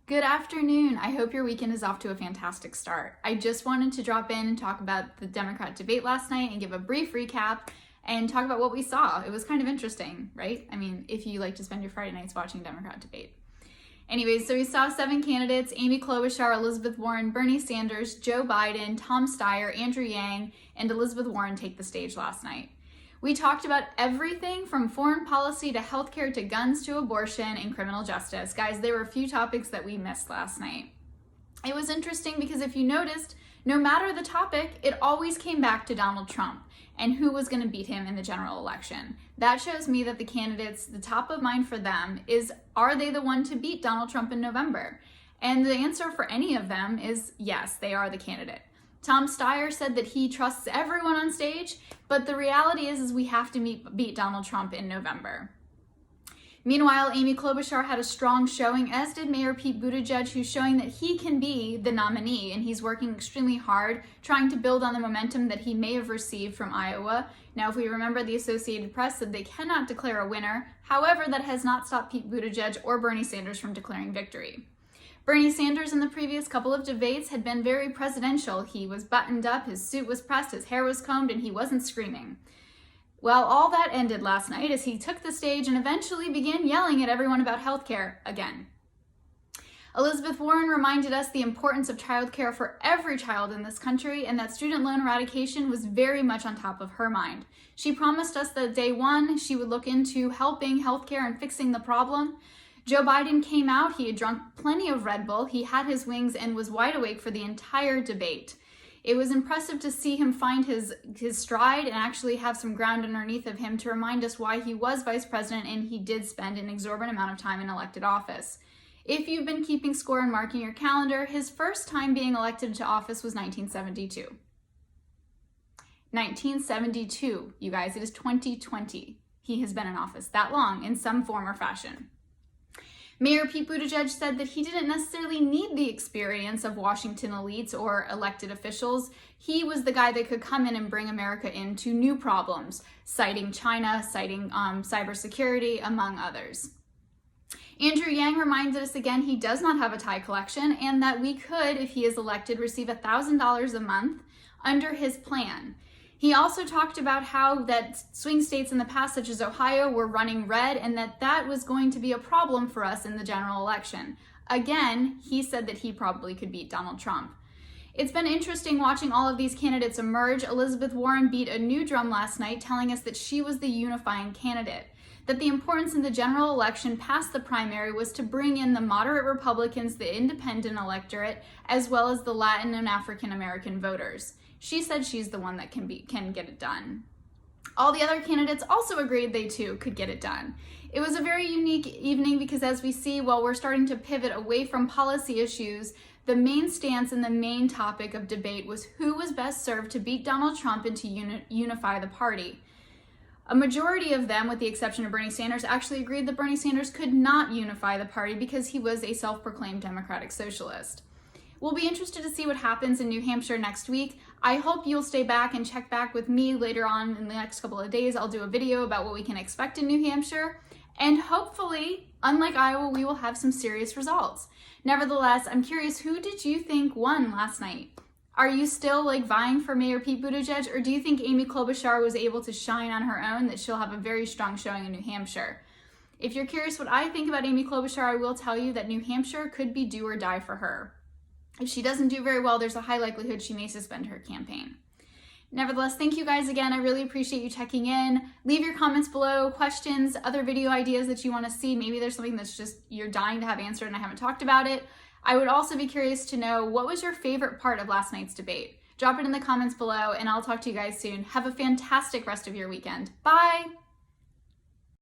Good afternoon. I hope your weekend is off to a fantastic start. I just wanted to drop in and talk about the Democrat debate last night and give a brief recap and talk about what we saw. It was kind of interesting, right? I mean, if you like to spend your Friday nights watching Democrat debate. Anyways, so we saw 7 candidates: Amy Klobuchar, Elizabeth Warren, Bernie Sanders, Joe Biden, Tom Steyer, Andrew Yang, and Elizabeth Warren take the stage last night. We talked about everything from foreign policy to healthcare to guns to abortion and criminal justice. Guys, there were a few topics that we missed last night. It was interesting because if you noticed, no matter the topic, it always came back to Donald Trump and who was going to beat him in the general election. That shows me that the candidates, the top of mind for them is, are they the one to beat Donald Trump in November? And the answer for any of them is yes, they are the candidate. Tom Steyer said that he trusts everyone on stage, but the reality is we have to beat Donald Trump in November. Meanwhile, Amy Klobuchar had a strong showing, as did Mayor Pete Buttigieg, who's showing that he can be the nominee, and he's working extremely hard, trying to build on the momentum that he may have received from Iowa. Now, if we remember, the Associated Press said they cannot declare a winner. However, that has not stopped Pete Buttigieg or Bernie Sanders from declaring victory. Bernie Sanders in the previous couple of debates had been very presidential. He was buttoned up, his suit was pressed, his hair was combed, and he wasn't screaming. Well, all that ended last night as he took the stage and eventually began yelling at everyone about healthcare again. Elizabeth Warren reminded us the importance of childcare for every child in this country and that student loan eradication was very much on top of her mind. She promised us that day one she would look into helping healthcare and fixing the problem. Joe Biden came out, he had drunk plenty of Red Bull, he had his wings and was wide awake for the entire debate. It was impressive to see him find his stride and actually have some ground underneath of him to remind us why he was vice president and he did spend an exorbitant amount of time in elected office. If you've been keeping score and marking your calendar, his first time being elected to office was 1972. 1972, you guys, it is 2020. He has been in office that long in some form or fashion. Mayor Pete Buttigieg said that he didn't necessarily need the experience of Washington elites or elected officials. He was the guy that could come in and bring America into new problems, citing China, citing cybersecurity, among others. Andrew Yang reminded us again he does not have a tie collection and that we could, if he is elected, receive $1,000 a month under his plan. He also talked about how that swing states in the past, such as Ohio, were running red and that was going to be a problem for us in the general election. Again, he said that he probably could beat Donald Trump. It's been interesting watching all of these candidates emerge. Elizabeth Warren beat a new drum last night, telling us that she was the unifying candidate, that the importance in the general election past the primary was to bring in the moderate Republicans, the independent electorate, as well as the Latin and African American voters. She said she's the one that can get it done. All the other candidates also agreed they too could get it done. It was a very unique evening because, as we see, while we're starting to pivot away from policy issues, the main stance and the main topic of debate was who was best served to beat Donald Trump and to unify the party. A majority of them, with the exception of Bernie Sanders, actually agreed that Bernie Sanders could not unify the party because he was a self-proclaimed democratic socialist. We'll be interested to see what happens in New Hampshire next week. I hope you'll stay back and check back with me later on in the next couple of days. I'll do a video about what we can expect in New Hampshire. And hopefully, unlike Iowa, we will have some serious results. Nevertheless, I'm curious, who did you think won last night? Are you still vying for Mayor Pete Buttigieg, or do you think Amy Klobuchar was able to shine on her own, that she'll have a very strong showing in New Hampshire? If you're curious what I think about Amy Klobuchar, I will tell you that New Hampshire could be do or die for her. If she doesn't do very well, there's a high likelihood she may suspend her campaign. Nevertheless, thank you guys again. I really appreciate you checking in. Leave your comments below, questions, other video ideas that you want to see. Maybe there's something that's just you're dying to have answered and I haven't talked about it. I would also be curious to know, what was your favorite part of last night's debate? Drop it in the comments below and I'll talk to you guys soon. Have a fantastic rest of your weekend. Bye!